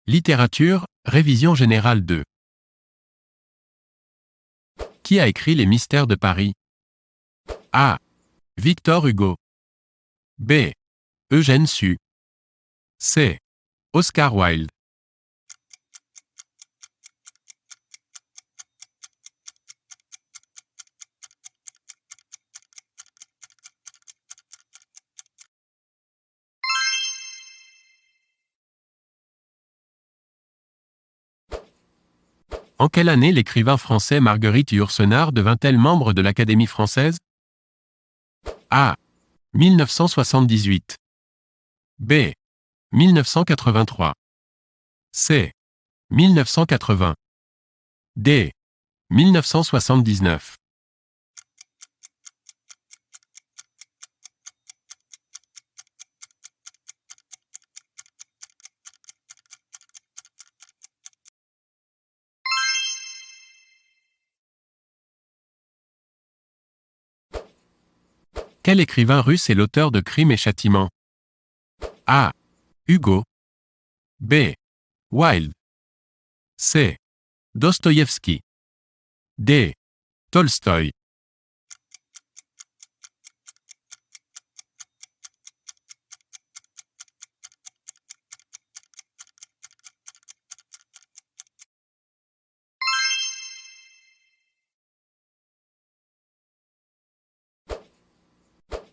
Littérature, révision générale 2. Qui a écrit Les Mystères de Paris? A. Victor Hugo. B. Eugène Sue. C. Oscar Wilde. En quelle année l'écrivain français Marguerite Yourcenar devint-elle membre de l'Académie française? A. 1978. B. 1983. C. 1980. D. 1979. Quel écrivain russe est l'auteur de Crimes et Châtiments? A. Hugo. B. Wilde. C. Dostoïevski. D. Tolstoï.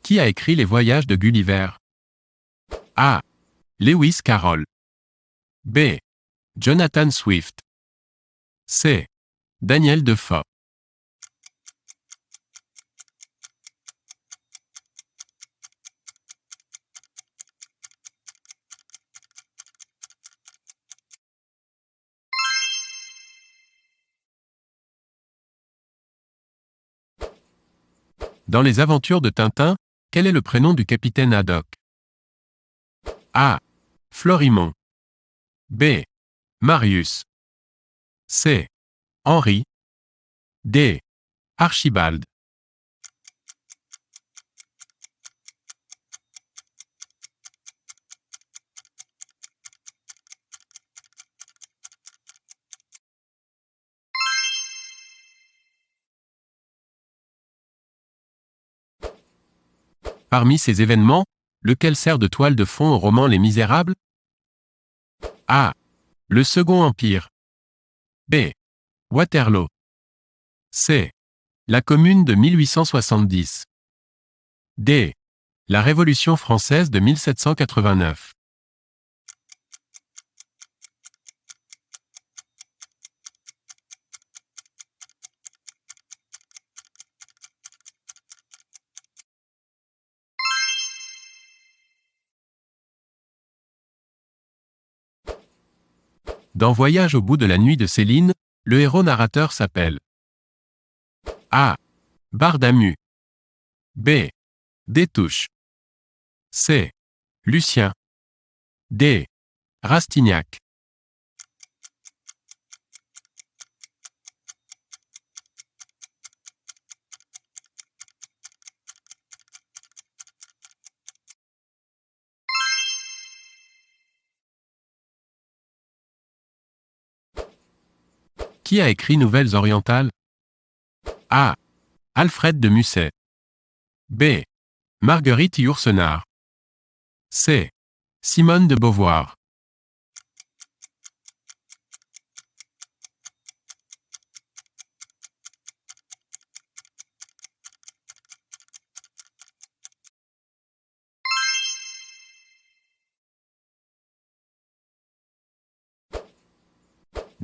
Qui a écrit Les Voyages de Gulliver? A. Lewis Carroll. B. Jonathan Swift. C. Daniel Defoe. Dans les aventures de Tintin, quel est le prénom du capitaine Haddock? A. Florimond. B. Marius. C. Henri. D. Archibald. Parmi ces événements, lequel sert de toile de fond au roman Les Misérables? A. Le Second Empire. B. Waterloo. C. La Commune de 1870. D. La Révolution française de 1789. Dans Voyage au bout de la nuit de Céline, le héros narrateur s'appelle A. Bardamu. B. Détouche. C. Lucien. D. Rastignac. Qui a écrit Nouvelles orientales? A. Alfred de Musset. B. Marguerite Yourcenar. C. Simone de Beauvoir.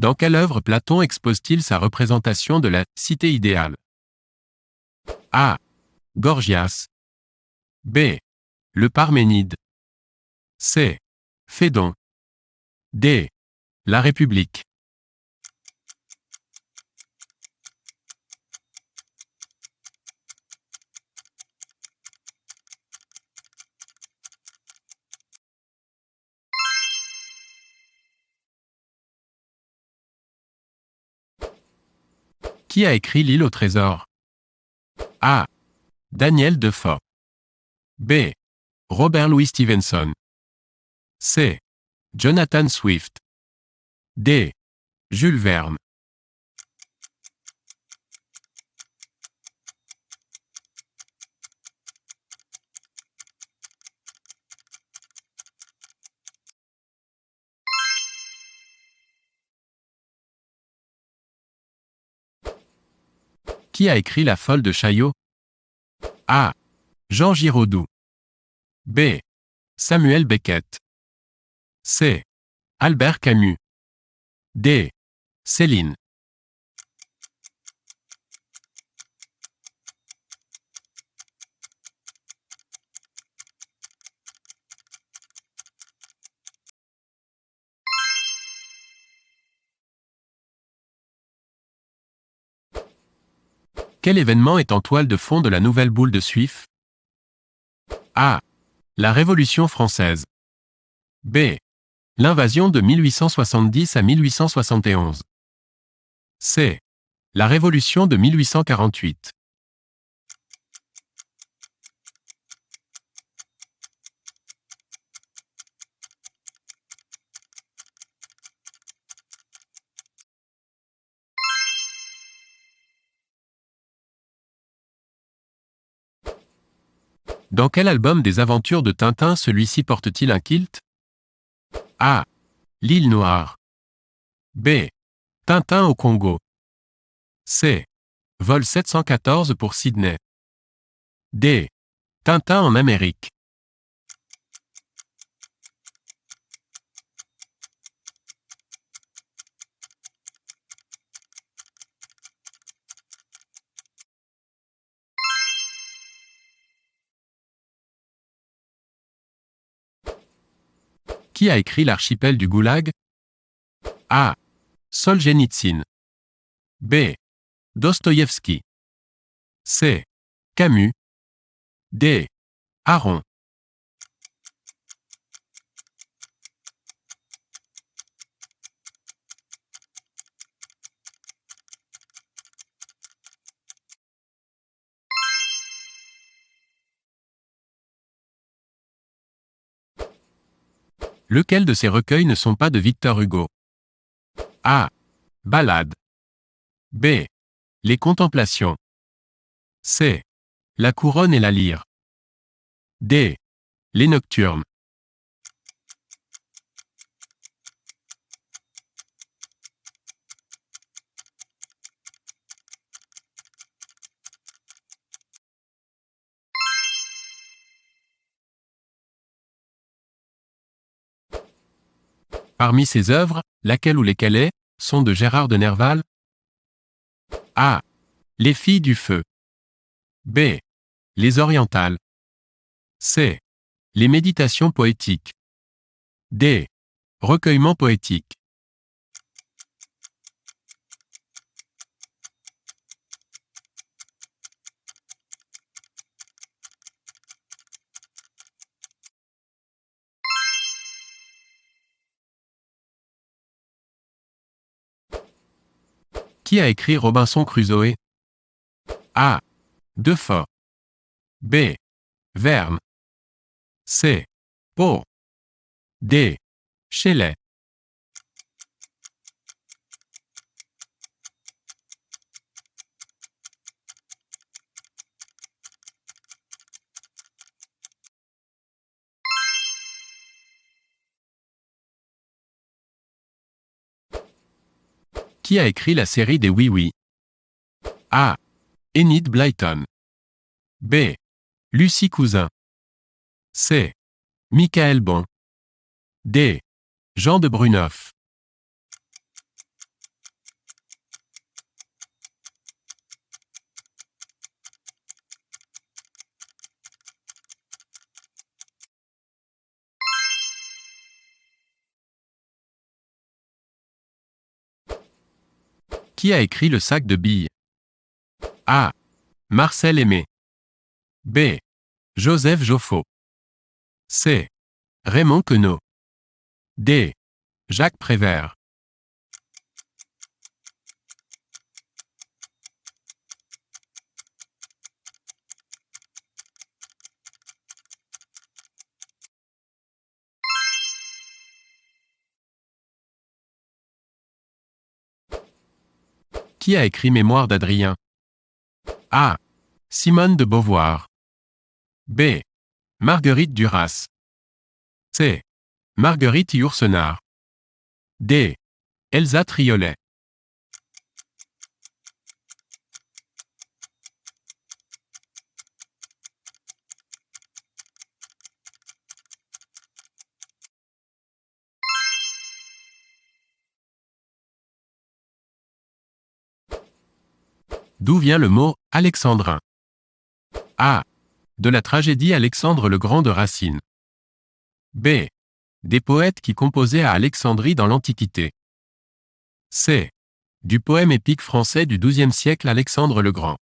Dans quelle œuvre Platon expose-t-il sa représentation de la cité idéale? A. Gorgias. B. Le Parménide. C. Phédon. D. La République. Qui a écrit L'île au trésor? A. Daniel Defoe. B. Robert Louis Stevenson. C. Jonathan Swift. D. Jules Verne. Qui a écrit La Folle de Chaillot? A. Jean Giraudoux. B. Samuel Beckett. C. Albert Camus. D. Céline. Quel événement est en toile de fond de la nouvelle boule de Suif? A. La Révolution française. B. L'invasion de 1870 à 1871. C. La Révolution de 1848. Dans quel album des aventures de Tintin celui-ci porte-t-il un kilt? A. L'île Noire. B. Tintin au Congo. C. Vol 714 pour Sydney. D. Tintin en Amérique. Qui a écrit l'archipel du Goulag? A. Solzhenitsyn. B. Dostoïevski. C. Camus. D. Aron. Lequel de ces recueils ne sont pas de Victor Hugo? A. Ballade. B. Les Contemplations. C. La Couronne et la Lyre. D. Les Nocturnes. Parmi ces œuvres, laquelle ou lesquelles sont de Gérard de Nerval? A. Les Filles du Feu. B. Les Orientales. C. Les Méditations poétiques. D. Recueillement poétique. Qui a écrit Robinson Crusoe? A. Defoe. B. Verne. C. Poe. D. Shelley. Qui a écrit la série des Oui-Oui? A. Enid Blyton. B. Lucie Cousin. C. Michael Bon. D. Jean de Bruneuf. Qui a écrit Le Sac de billes? A. Marcel Aimé. B. Joseph Joffo. C. Raymond Queneau. D. Jacques Prévert. Qui a écrit Mémoires d'Adrien? A. Simone de Beauvoir. B. Marguerite Duras. C. Marguerite Yourcenar. D. Elsa Triolet. D'où vient le mot « alexandrin » ? A. De la tragédie Alexandre le Grand de Racine. B. Des poètes qui composaient à Alexandrie dans l'Antiquité. C. Du poème épique français du XIIe siècle Alexandre le Grand.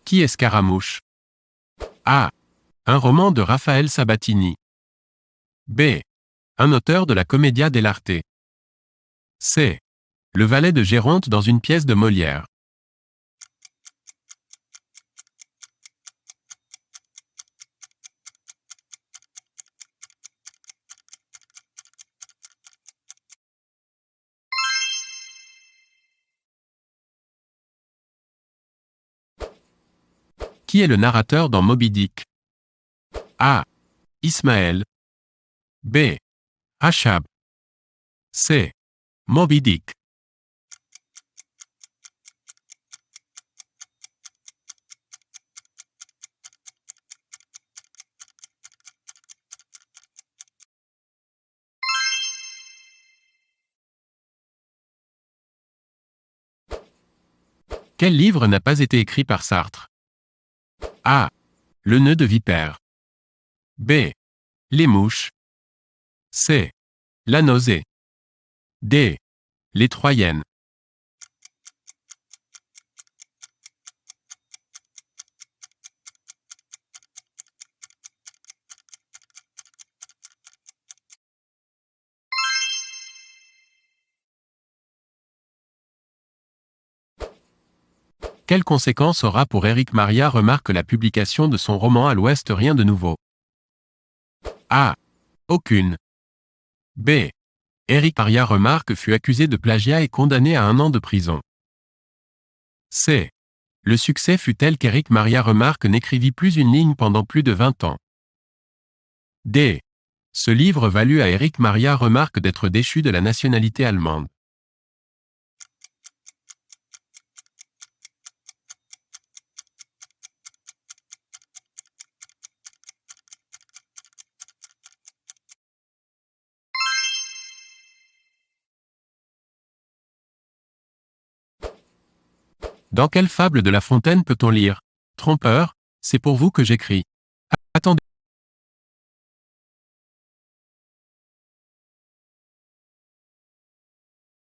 Qui est Scaramouche? A. Un roman de Raphaël Sabatini. B. Un auteur de la Commedia dell'arte. C. Le valet de Géronte dans une pièce de Molière. Qui est le narrateur dans Moby Dick? A. Ismaël. B. Achab. C. Moby Dick. Quel livre n'a pas été écrit par Sartre? A. Le nœud de vipère. B. Les mouches. C. La nausée. D. Les Troyennes. Quelles conséquences aura pour Éric Maria Remarque la publication de son roman À l'Ouest rien de nouveau? A. Aucune. B. Éric Maria Remarque fut accusé de plagiat et condamné à 1 an de prison. C. Le succès fut tel qu'Éric Maria Remarque n'écrivit plus une ligne pendant plus de 20 ans. D. Ce livre valut à Éric Maria Remarque d'être déchu de la nationalité allemande. Dans quelle fable de La Fontaine peut-on lire « Trompeur, c'est pour vous que j'écris ». Attendez.